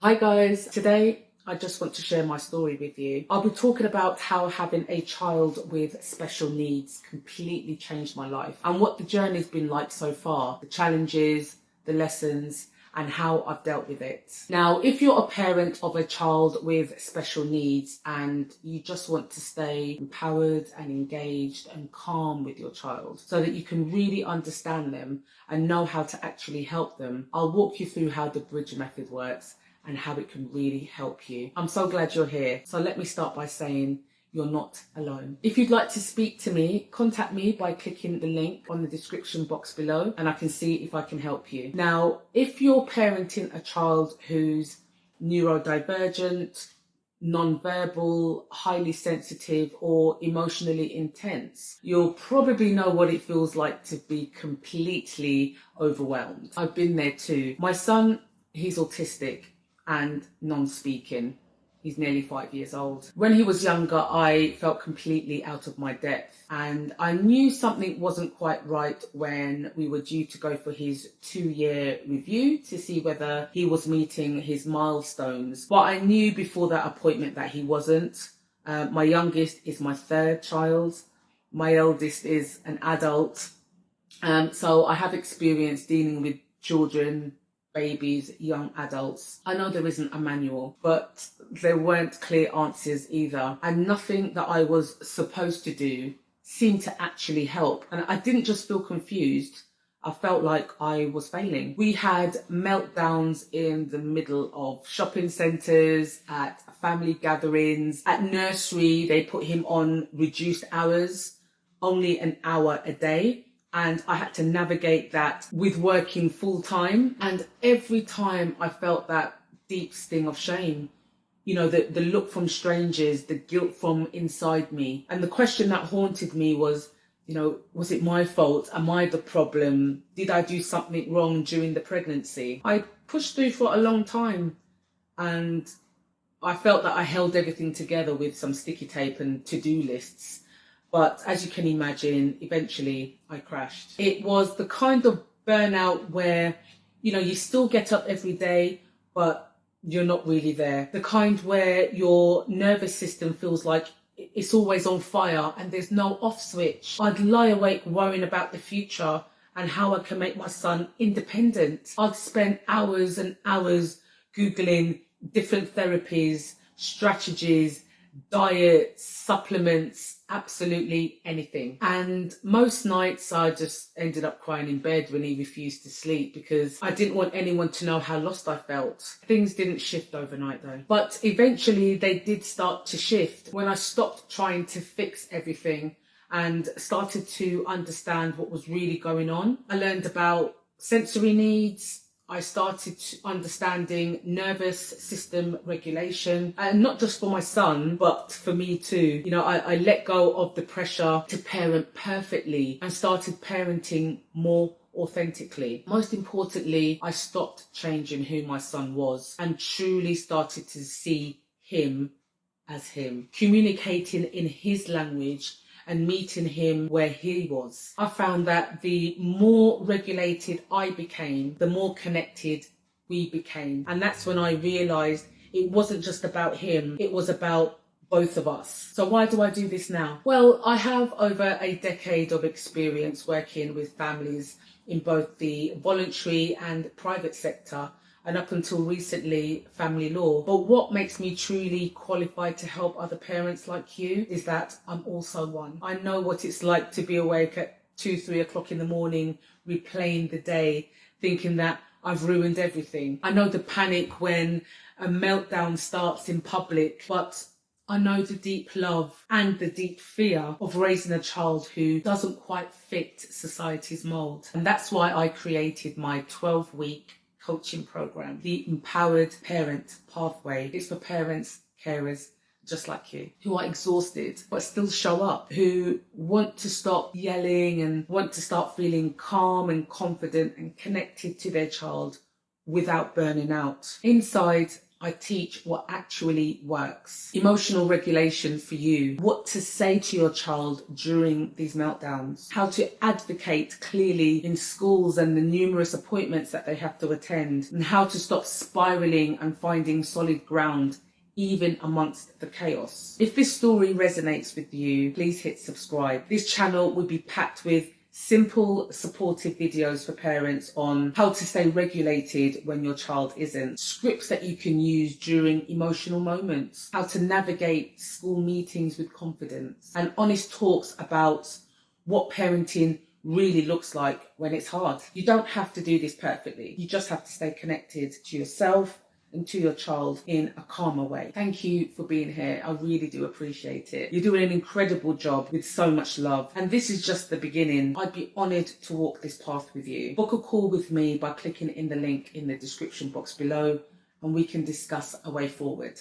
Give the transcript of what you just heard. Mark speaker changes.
Speaker 1: Hi guys, today I just want to share my story with you. I'll be talking about how having a child with special needs completely changed my life and what the journey's been like so far, the challenges, the lessons, and how I've dealt with it. Now, if you're a parent of a child with special needs and you just want to stay empowered and engaged and calm with your child so that you can really understand them and know how to actually help them, I'll walk you through how the bridge method works and how it can really help you. I'm so glad you're here. So let me start by saying you're not alone. If you'd like to speak to me, contact me by clicking the link on the description box below and I can see if I can help you. Now, if you're parenting a child who's neurodivergent, non-verbal, highly sensitive, or emotionally intense, you'll probably know what it feels like to be completely overwhelmed. I've been there too. My son, he's autistic and non-speaking. He's nearly 5 years old. When he was younger, I felt completely out of my depth and I knew something wasn't quite right when we were due to go for his 2-year review to see whether he was meeting his milestones. But I knew before that appointment that he wasn't. My youngest is my third child. My eldest is an adult. So I have experience dealing with children, babies, young adults. I know there isn't a manual, but there weren't clear answers either. And nothing that I was supposed to do seemed to actually help. And I didn't just feel confused, I felt like I was failing. We had meltdowns in the middle of shopping centres, at family gatherings, at nursery. They put him on reduced hours, only an hour a day. And I had to navigate that with working full time. And every time I felt that deep sting of shame, you know, the look from strangers, the guilt from inside me. And the question that haunted me was, you know, was it my fault? Am I the problem? Did I do something wrong during the pregnancy? I pushed through for a long time and I felt that I held everything together with some sticky tape and to-do lists. But as you can imagine, eventually I crashed. It was the kind of burnout where, you know, you still get up every day, but you're not really there. The kind where your nervous system feels like it's always on fire and there's no off switch. I'd lie awake worrying about the future and how I can make my son independent. I'd spend hours and hours Googling different therapies, strategies, diets, supplements, absolutely anything. And most nights I just ended up crying in bed when he refused to sleep because I didn't want anyone to know how lost I felt. Things didn't shift overnight though. But eventually they did start to shift when I stopped trying to fix everything and started to understand what was really going on. I learned about sensory needs. I started understanding nervous system regulation, and not just for my son, but for me too. You know, I let go of the pressure to parent perfectly and started parenting more authentically. Most importantly, I stopped changing who my son was and truly started to see him as him, communicating in his language and meeting him where he was. I found that the more regulated I became, the more connected we became. And that's when I realised it wasn't just about him, it was about both of us. So why do I do this now? Well, I have over a decade of experience working with families in both the voluntary and private sector, and up until recently, family law. But what makes me truly qualified to help other parents like you is that I'm also one. I know what it's like to be awake at 2-3 o'clock in the morning, replaying the day, thinking that I've ruined everything. I know the panic when a meltdown starts in public, but I know the deep love and the deep fear of raising a child who doesn't quite fit society's mould. And that's why I created my 12-week coaching program, the Empowered Parent Pathway. It's for parents, carers, just like you, who are exhausted but still show up, who want to stop yelling and want to start feeling calm and confident and connected to their child without burning out. Inside, I teach what actually works. Emotional regulation for you. What to say to your child during these meltdowns. How to advocate clearly in schools and the numerous appointments that they have to attend. And how to stop spiraling and finding solid ground even amongst the chaos. If this story resonates with you, please hit subscribe. This channel will be packed with simple, supportive videos for parents on how to stay regulated when your child isn't, scripts that you can use during emotional moments, how to navigate school meetings with confidence, and honest talks about what parenting really looks like when it's hard. You don't have to do this perfectly. You just have to stay connected to yourself and to your child in a calmer way. Thank you for being here. I really do appreciate it. You're doing an incredible job with so much love. And this is just the beginning. I'd be honoured to walk this path with you. Book a call with me by clicking in the link in the description box below and we can discuss a way forward.